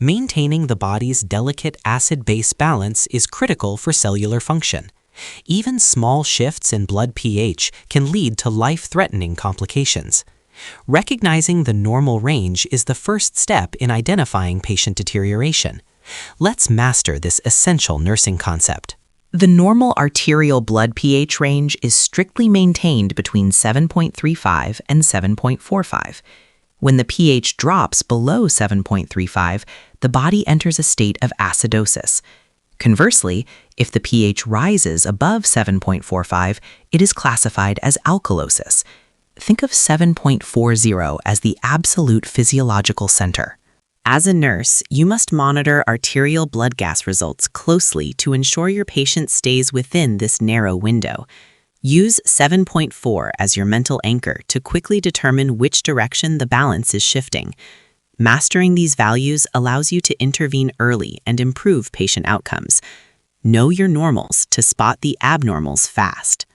Maintaining the body's delicate acid-base balance is critical for cellular function. Even small shifts in blood pH can lead to life-threatening complications. Recognizing the normal range is the first step in identifying patient deterioration. Let's master this essential nursing concept. The normal arterial blood pH range is strictly maintained between 7.35 and 7.45. When the pH drops below 7.35, the body enters a state of acidosis. Conversely, if the pH rises above 7.45, it is classified as alkalosis. Think of 7.40 as the absolute physiological center. As a nurse, you must monitor arterial blood gas results closely to ensure your patient stays within this narrow window. Use 7.4 as your mental anchor to quickly determine which direction the balance is shifting. Mastering these values allows you to intervene early and improve patient outcomes. Know your normals to spot the abnormals fast.